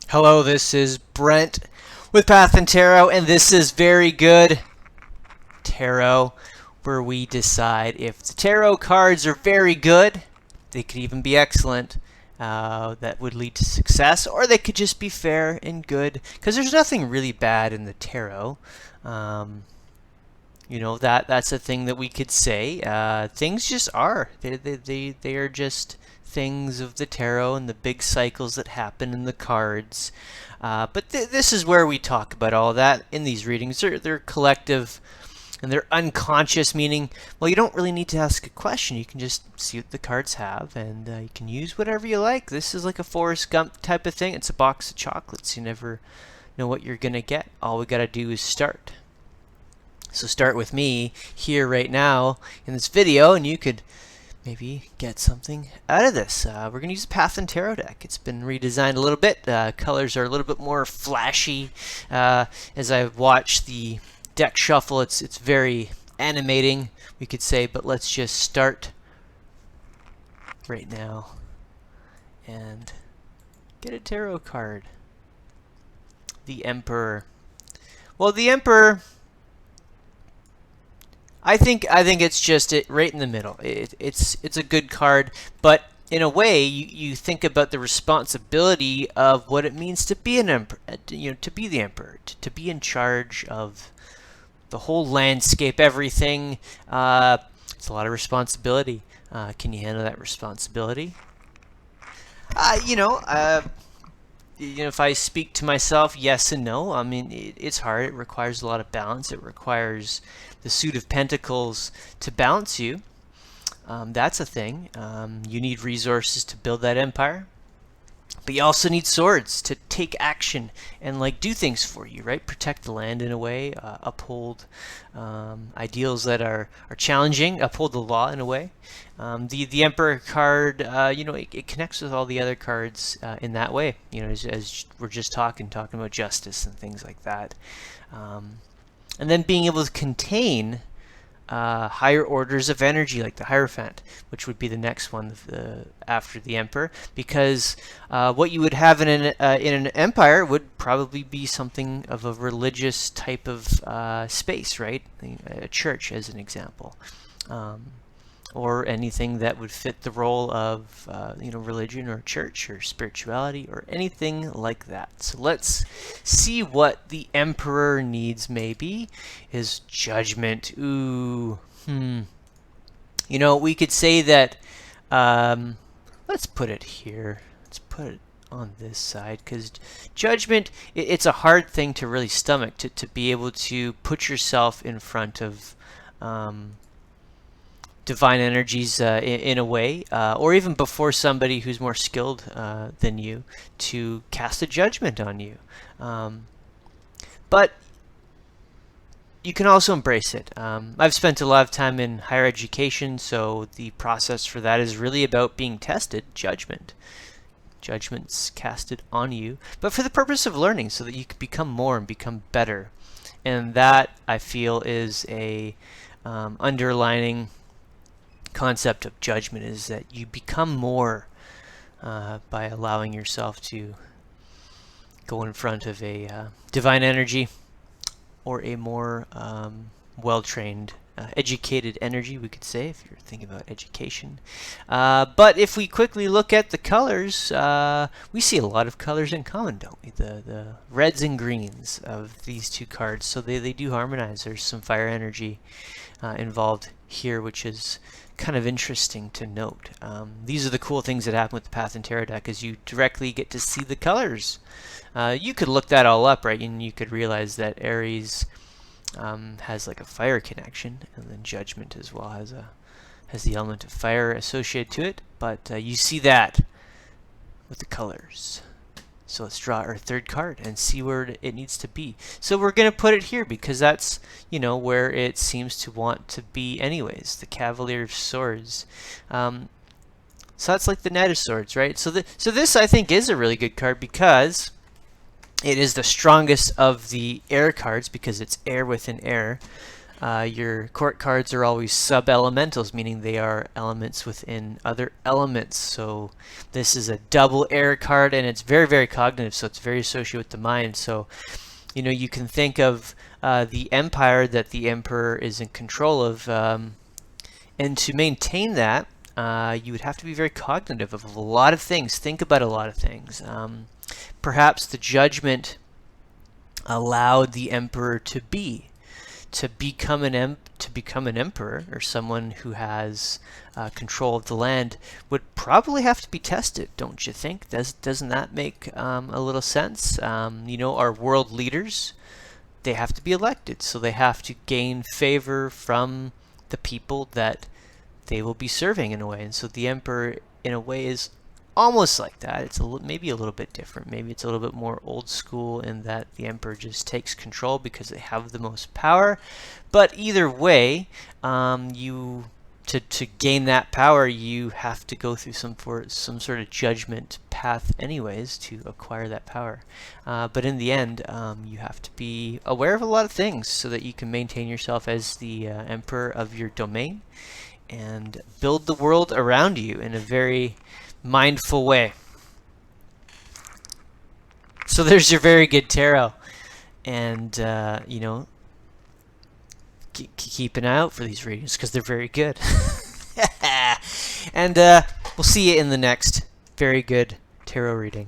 Hello, this is Brent with PathandTarot, and this is Very Good Tarot, where we decide if the tarot cards are very good, they could even be excellent, that would lead to success, or they could just be fair and good, because there's nothing really bad in the tarot. That's a thing that we could say. Things just are. They are just things of the tarot and the big cycles that happen in the cards. But this is where we talk about all that in these readings. They're collective and they're unconscious, meaning, well, you don't really need to ask a question. You can just see what the cards have, and you can use whatever you like. This is like a Forrest Gump type of thing. It's a box of chocolates. You never know what you're going to get. All we got to do is start. So start with me here right now in this video, and you could maybe get something out of this. We're going to use the PathandTarot deck. It's been redesigned a little bit. Colors are a little bit more flashy. As I watch the deck shuffle, it's very animating, we could say, but let's just start right now and get a tarot card. The Emperor. Well, the Emperor, I think it's just right in the middle. It's a good card, but in a way, you think about the responsibility of what it means to be an emperor. To be the emperor, to be in charge of the whole landscape, everything. It's a lot of responsibility. Can you handle that responsibility? If I speak to myself, yes and no. I mean, it's hard. It requires a lot of balance. It requires the suit of pentacles to balance you. That's a thing. You need resources to build that empire. But you also need swords to take action and do things for you, right? Protect the land in a way, uphold ideals that are challenging, uphold the law in a way. The Emperor card, it connects with all the other cards in that way. As we're just talking about justice and things like that, and then being able to contain higher orders of energy, like the Hierophant, which would be the next one after the Emperor, because what you would have in an empire would probably be something of a religious type of space, right? A church, as an example, or anything that would fit the role of religion or church or spirituality or anything like that. So let's see what the Emperor needs. Maybe is judgment. Ooh, we could say that. Let's put it here. Let's put it on this side, because judgment, it's a hard thing to really stomach, to be able to put yourself in front of divine energies in a way, or even before somebody who's more skilled than you, to cast a judgment on you. But you can also embrace it. I've spent a lot of time in higher education, so the process for that is really about being tested, judgments casted on you, but for the purpose of learning, so that you can become more and become better. And that, I feel, is a underlining concept of judgment, is that you become more by allowing yourself to go in front of a divine energy, or a more well-trained, educated energy, we could say, if you're thinking about education. But if we quickly look at the colors, we see a lot of colors in common, don't we? The reds and greens of these two cards, so they do harmonize. There's some fire energy involved here, which is kind of interesting to note. These are the cool things that happen with the PathandTarot deck, is you directly get to see the colors. You could look that all up, right, and you could realize that Aries has like a fire connection, and then Judgment as well has the element of fire associated to it. But you see that with the colors. So let's draw our third card and see where it needs to be. So we're going to put it here because that's, where it seems to want to be anyways, the Cavalier of Swords. So that's like the Knight of Swords, right? So this, I think, is a really good card because it is the strongest of the air cards, because it's air within air. Your court cards are always sub-elementals, meaning they are elements within other elements. So this is a double air card, and it's very, very cognitive, so it's very associated with the mind. So, you know, you can think of the empire that the emperor is in control of, and to maintain that, you would have to be very cognitive of a lot of things, think about a lot of things. Perhaps the judgment allowed the emperor to become an emperor, or someone who has control of the land, would probably have to be tested, don't you think? Doesn't that make a little sense? You know, our world leaders, they have to be elected, so they have to gain favor from the people that they will be serving in a way. And so the emperor, in a way, is almost like that. It's maybe a little bit different. Maybe it's a little bit more old school in that the emperor just takes control because they have the most power. But either way, to gain that power, you have to go through some sort of judgment path anyways to acquire that power. But in the end, you have to be aware of a lot of things so that you can maintain yourself as the emperor of your domain and build the world around you in a very mindful way. So there's your very good tarot, and you know, keep an eye out for these readings because they're very good. And we'll see you in the next very good tarot reading.